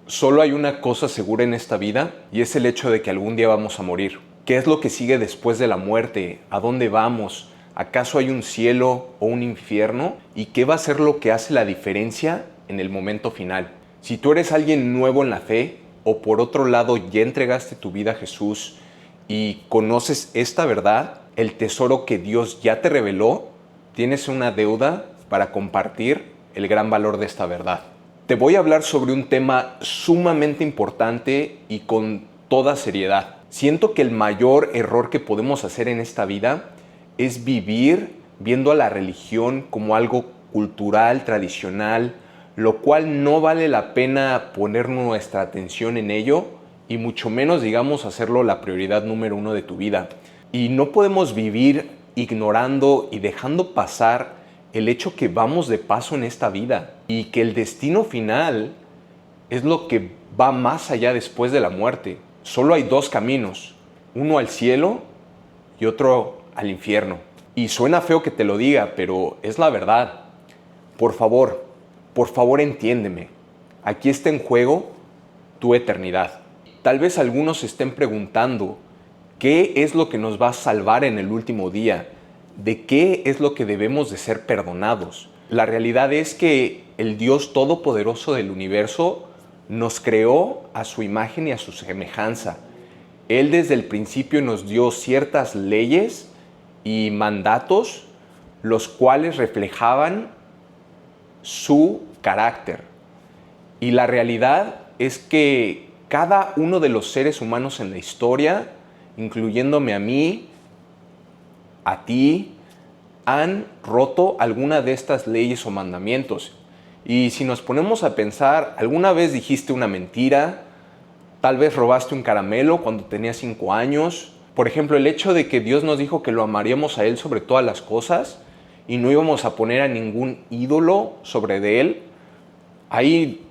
Solo hay una cosa segura en esta vida y es el hecho de que algún día vamos a morir. ¿Qué es lo que sigue después de la muerte? ¿A dónde vamos? ¿Acaso hay un cielo o un infierno? ¿Y qué va a ser lo que hace la diferencia en el momento final? Si tú eres alguien nuevo en la fe o por otro lado ya entregaste tu vida a Jesús y conoces esta verdad, el tesoro que Dios ya te reveló, tienes una deuda para compartir el gran valor de esta verdad. Te voy a hablar sobre un tema sumamente importante y con toda seriedad. Siento que el mayor error que podemos hacer en esta vida es vivir viendo a la religión como algo cultural, tradicional, lo cual no vale la pena poner nuestra atención en ello y mucho menos, digamos, hacerlo la prioridad número uno de tu vida. Y no podemos vivir ignorando y dejando pasar el hecho que vamos de paso en esta vida y que el destino final es lo que va más allá después de la muerte. Solo hay dos caminos, uno al cielo y otro al infierno. Y suena feo que te lo diga, pero es la verdad. Por favor entiéndeme. Aquí está en juego tu eternidad. Tal vez algunos se estén preguntando, ¿qué es lo que nos va a salvar en el último día? ¿De qué es lo que debemos de ser perdonados? La realidad es que el Dios Todopoderoso del universo nos creó a su imagen y a su semejanza. Él desde el principio nos dio ciertas leyes y mandatos, los cuales reflejaban su carácter. Y la realidad es que cada uno de los seres humanos en la historia, incluyéndome a mí, a ti, han roto alguna de estas leyes o mandamientos. Y si nos ponemos a pensar, ¿alguna vez dijiste una mentira? Tal vez robaste un caramelo cuando tenías 5 años. Por ejemplo, el hecho de que Dios nos dijo que lo amaríamos a Él sobre todas las cosas y no íbamos a poner a ningún ídolo sobre de Él. Ahí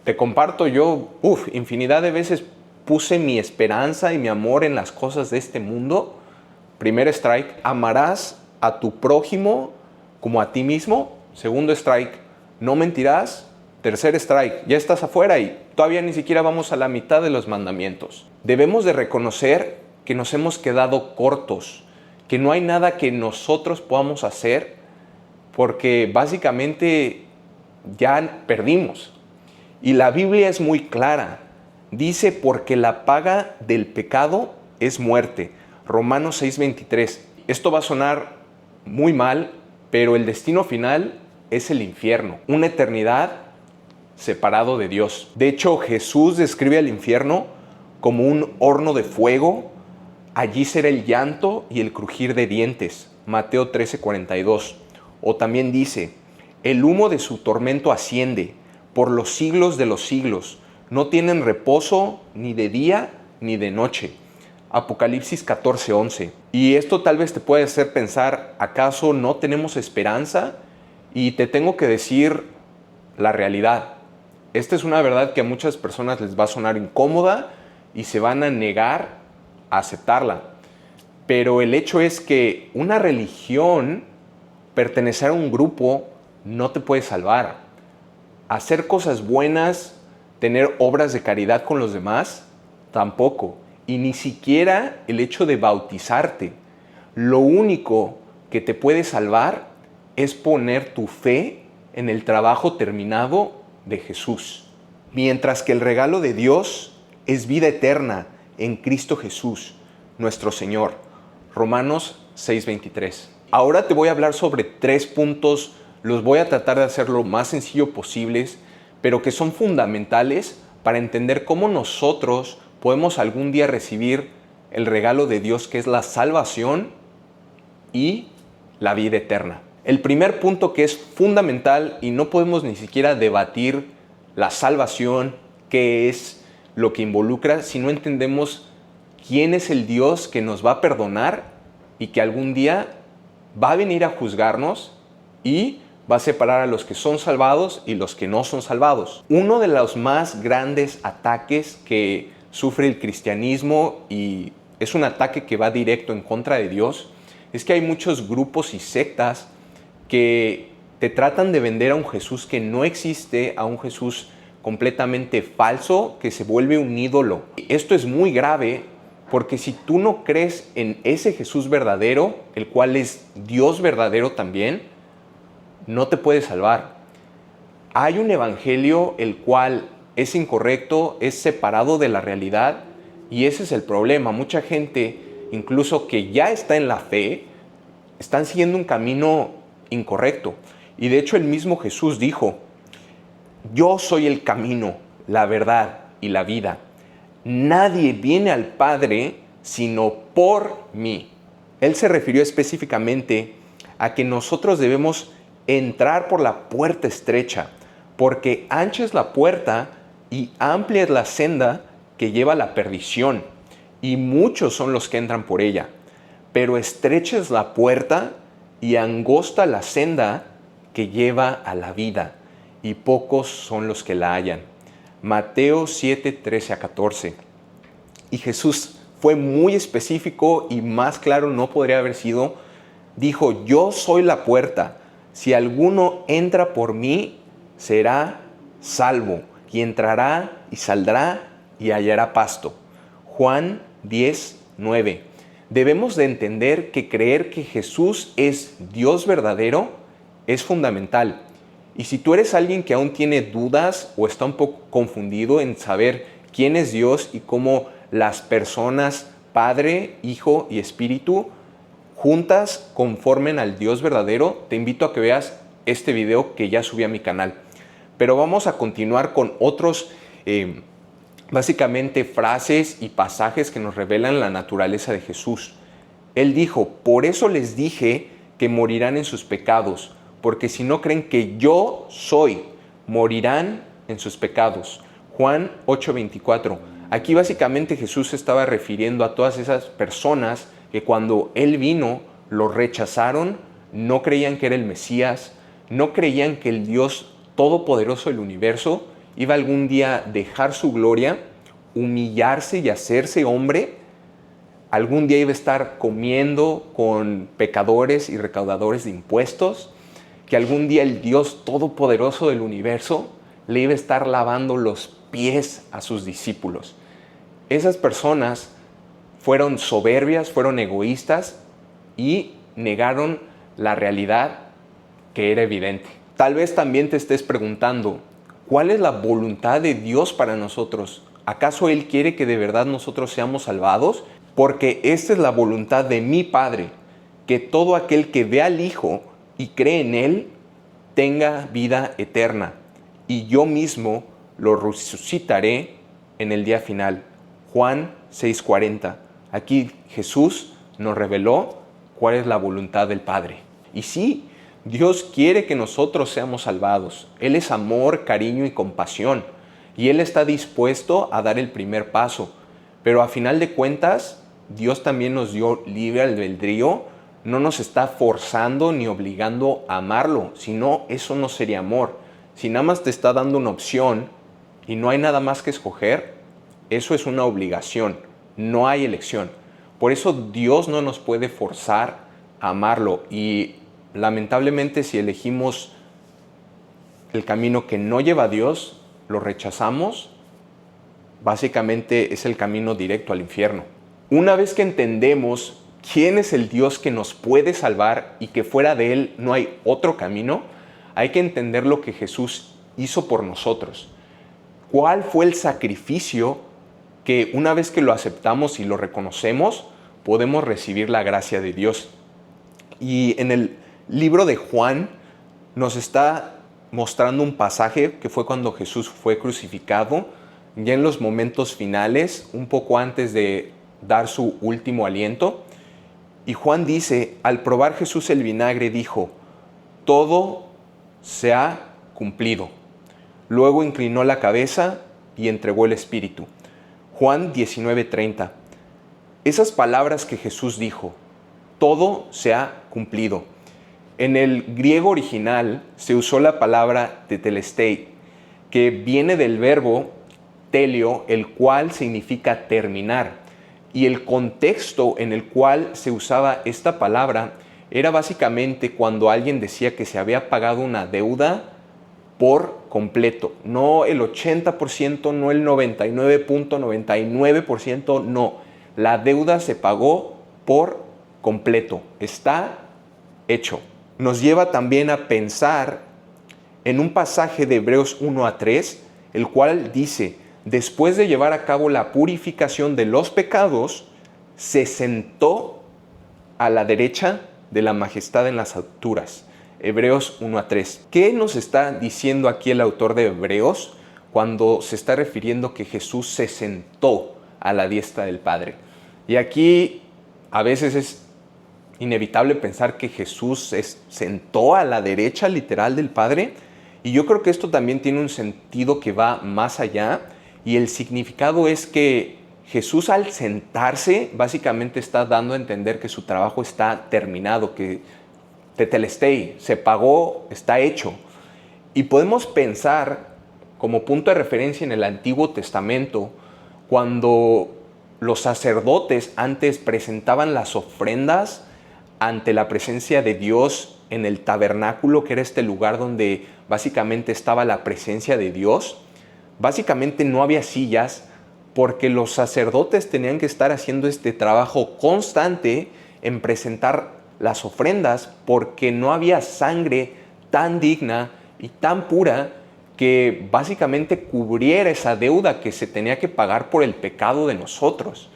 te comparto yo, infinidad de veces puse mi esperanza y mi amor en las cosas de este mundo. Primer strike, amarás a tu prójimo como a ti mismo. Segundo strike, no mentirás. Tercer strike, ya estás afuera y todavía ni siquiera vamos a la mitad de los mandamientos. Debemos de reconocer que nos hemos quedado cortos, que no hay nada que nosotros podamos hacer porque básicamente ya perdimos. Y la Biblia es muy clara. Dice, porque la paga del pecado es muerte. Romanos 6:23. Esto va a sonar muy mal, pero el destino final es el infierno. Una eternidad separado de Dios. De hecho, Jesús describe al infierno como un horno de fuego. Allí será el llanto y el crujir de dientes. Mateo 13:42. O también dice, el humo de su tormento asciende por los siglos de los siglos. No tienen reposo ni de día ni de noche. Apocalipsis 14:11. Y esto tal vez te puede hacer pensar, ¿acaso no tenemos esperanza? Y te tengo que decir la realidad. Esta es una verdad que a muchas personas les va a sonar incómoda y se van a negar a aceptarla. Pero el hecho es que una religión, pertenecer a un grupo, no te puede salvar. Hacer cosas buenas, tener obras de caridad con los demás, tampoco. Y ni siquiera el hecho de bautizarte. Lo único que te puede salvar es poner tu fe en el trabajo terminado de Jesús. Mientras que el regalo de Dios es vida eterna en Cristo Jesús, nuestro Señor. Romanos 6:23. Ahora te voy a hablar sobre 3 puntos. Los voy a tratar de hacer lo más sencillo posibles, pero que son fundamentales para entender cómo nosotros podemos algún día recibir el regalo de Dios, que es la salvación y la vida eterna. El primer punto que es fundamental y no podemos ni siquiera debatir la salvación, qué es lo que involucra, si no entendemos quién es el Dios que nos va a perdonar y que algún día va a venir a juzgarnos y va a separar a los que son salvados y los que no son salvados. Uno de los más grandes ataques que sufre el cristianismo, y es un ataque que va directo en contra de Dios, es que hay muchos grupos y sectas que te tratan de vender a un Jesús que no existe, a un Jesús completamente falso que se vuelve un ídolo. Esto es muy grave porque si tú no crees en ese Jesús verdadero, el cual es Dios verdadero también, no te puedes salvar. Hay un evangelio el cual es incorrecto, es separado de la realidad, y ese es el problema. Mucha gente, incluso que ya está en la fe, están siguiendo un camino incorrecto. Y de hecho el mismo Jesús dijo: yo soy el camino, la verdad y la vida. Nadie viene al Padre sino por mí. Él se refirió específicamente a que nosotros debemos entrar por la puerta estrecha, porque ancha es la puerta y amplia es la senda que lleva a la perdición, y muchos son los que entran por ella. Pero estrecha es la puerta y angosta la senda que lleva a la vida, y pocos son los que la hallan. Mateo 7, 13 a 14. Y Jesús fue muy específico y más claro no podría haber sido. Dijo: yo soy la puerta. Si alguno entra por mí, será salvo, y entrará y saldrá y hallará pasto. Juan 10, 9. Debemos de entender que creer que Jesús es Dios verdadero es fundamental. Y si tú eres alguien que aún tiene dudas o está un poco confundido en saber quién es Dios y cómo las personas, Padre, Hijo y Espíritu, juntas conformen al Dios verdadero, te invito a que veas este video que ya subí a mi canal. Pero vamos a continuar con otros, básicamente frases y pasajes que nos revelan la naturaleza de Jesús. Él dijo: por eso les dije que morirán en sus pecados, porque si no creen que yo soy, morirán en sus pecados. Juan 8:24. Aquí básicamente Jesús se estaba refiriendo a todas esas personas que cuando Él vino lo rechazaron, no creían que era el Mesías, no creían que el Dios todopoderoso del universo iba algún día a dejar su gloria, humillarse y hacerse hombre. Algún día iba a estar comiendo con pecadores y recaudadores de impuestos, que algún día el Dios todopoderoso del universo le iba a estar lavando los pies a sus discípulos. Esas personas fueron soberbias, fueron egoístas y negaron la realidad que era evidente. Tal vez también te estés preguntando: ¿cuál es la voluntad de Dios para nosotros? ¿Acaso Él quiere que de verdad nosotros seamos salvados? Porque esta es la voluntad de mi Padre, que todo aquel que ve al Hijo y cree en Él tenga vida eterna, y yo mismo lo resucitaré en el día final. Juan 6:40. Aquí Jesús nos reveló cuál es la voluntad del Padre. Y sí, Dios quiere que nosotros seamos salvados. Él es amor, cariño y compasión, y Él está dispuesto a dar el primer paso. Pero a final de cuentas, Dios también nos dio libre albedrío. No nos está forzando ni obligando a amarlo, sino eso no sería amor. Si nada más te está dando una opción y no hay nada más que escoger, eso es una obligación, no hay elección. Por eso Dios no nos puede forzar a amarlo, y lamentablemente si elegimos el camino que no lleva a Dios, lo rechazamos, básicamente es el camino directo al infierno. Una vez que entendemos quién es el Dios que nos puede salvar y que fuera de Él no hay otro camino, hay que entender lo que Jesús hizo por nosotros. ¿Cuál fue el sacrificio que una vez que lo aceptamos y lo reconocemos, podemos recibir la gracia de Dios? Y en el libro de Juan nos está mostrando un pasaje que fue cuando Jesús fue crucificado, ya en los momentos finales, un poco antes de dar su último aliento. Y Juan dice: al probar Jesús el vinagre, dijo: todo se ha cumplido. Luego inclinó la cabeza y entregó el espíritu. Juan 19:30. Esas palabras que Jesús dijo, todo se ha cumplido. En el griego original se usó la palabra tetelestai, que viene del verbo telio, el cual significa terminar. Y el contexto en el cual se usaba esta palabra era básicamente cuando alguien decía que se había pagado una deuda por completo, no el 80%, no el 99.99%, no. La deuda se pagó por completo, está hecho. Nos lleva también a pensar en un pasaje de Hebreos 1-3, el cual dice: después de llevar a cabo la purificación de los pecados, se sentó a la derecha de la majestad en las alturas. Hebreos 1-3. ¿Qué nos está diciendo aquí el autor de Hebreos cuando se está refiriendo que Jesús se sentó a la diestra del Padre? Y aquí a veces es inevitable pensar que Jesús se sentó a la derecha literal del Padre, y yo creo que esto también tiene un sentido que va más allá, y el significado es que Jesús, al sentarse, básicamente está dando a entender que su trabajo está terminado, que tetelestai, se pagó, está hecho. Y podemos pensar como punto de referencia en el Antiguo Testamento, cuando los sacerdotes antes presentaban las ofrendas ante la presencia de Dios en el tabernáculo, que era este lugar donde básicamente estaba la presencia de Dios. Básicamente no había sillas, porque los sacerdotes tenían que estar haciendo este trabajo constante en presentar las ofrendas, porque no había sangre tan digna y tan pura que básicamente cubriera esa deuda que se tenía que pagar por el pecado de nosotros.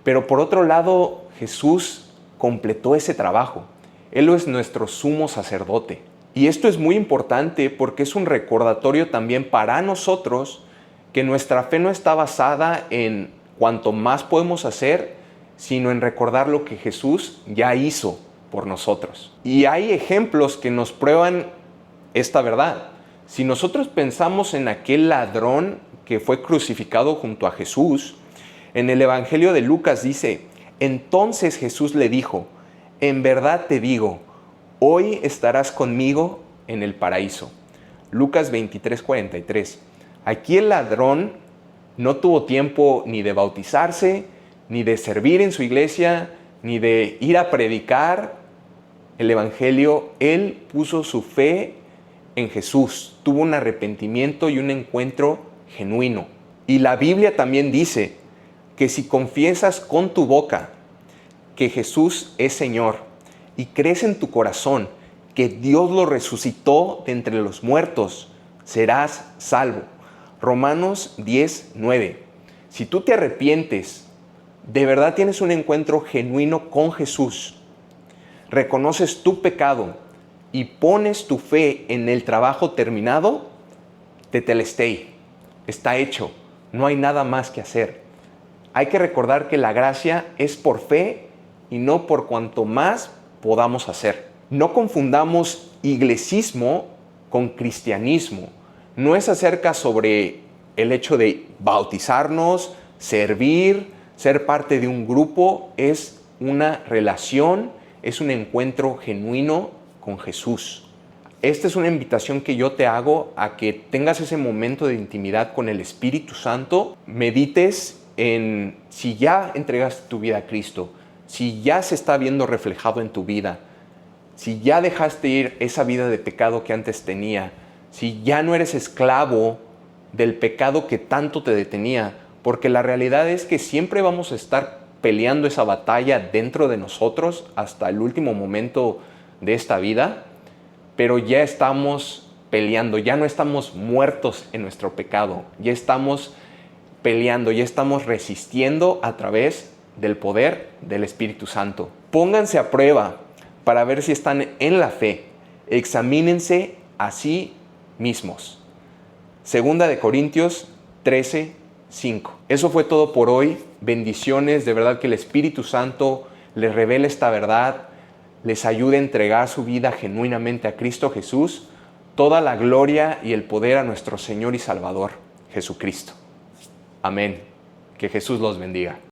Pero por otro lado, Jesús completó ese trabajo. Él es nuestro sumo sacerdote. Y esto es muy importante porque es un recordatorio también para nosotros que nuestra fe no está basada en cuanto más podemos hacer, sino en recordar lo que Jesús ya hizo por nosotros. Y hay ejemplos que nos prueban esta verdad. Si nosotros pensamos en aquel ladrón que fue crucificado junto a Jesús, en el Evangelio de Lucas dice: entonces Jesús le dijo, en verdad te digo, hoy estarás conmigo en el paraíso. Lucas 23:43. Aquí el ladrón no tuvo tiempo ni de bautizarse, ni de servir en su iglesia, ni de ir a predicar el Evangelio. Él puso su fe en Jesús, tuvo un arrepentimiento y un encuentro genuino. Y la Biblia también dice que si confiesas con tu boca que Jesús es Señor y crees en tu corazón que Dios lo resucitó de entre los muertos, serás salvo. Romanos 10:9. Si tú te arrepientes, de verdad tienes un encuentro genuino con Jesús, reconoces tu pecado y pones tu fe en el trabajo terminado, tetelestai, está hecho, no hay nada más que hacer. Hay que recordar que la gracia es por fe y no por cuanto más podamos hacer. No confundamos iglesismo con cristianismo. No es acerca sobre el hecho de bautizarnos, servir, ser parte de un grupo. Es una relación, es un encuentro genuino con Jesús. Esta es una invitación que yo te hago a que tengas ese momento de intimidad con el Espíritu Santo. Medites en si ya entregaste tu vida a Cristo, si ya se está viendo reflejado en tu vida, si ya dejaste ir esa vida de pecado que antes tenía, si ya no eres esclavo del pecado que tanto te detenía, porque la realidad es que siempre vamos a estar peleando esa batalla dentro de nosotros hasta el último momento de esta vida, pero ya estamos peleando, ya no estamos muertos en nuestro pecado, ya estamos peleando, ya estamos resistiendo a través del poder del Espíritu Santo. Pónganse a prueba para ver si están en la fe. Examínense a sí mismos. Segunda de Corintios 13:5. Eso fue todo por hoy. Bendiciones, de verdad que el Espíritu Santo les revele esta verdad, les ayude a entregar su vida genuinamente a Cristo Jesús. Toda la gloria y el poder a nuestro Señor y Salvador, Jesucristo. Amén. Que Jesús los bendiga.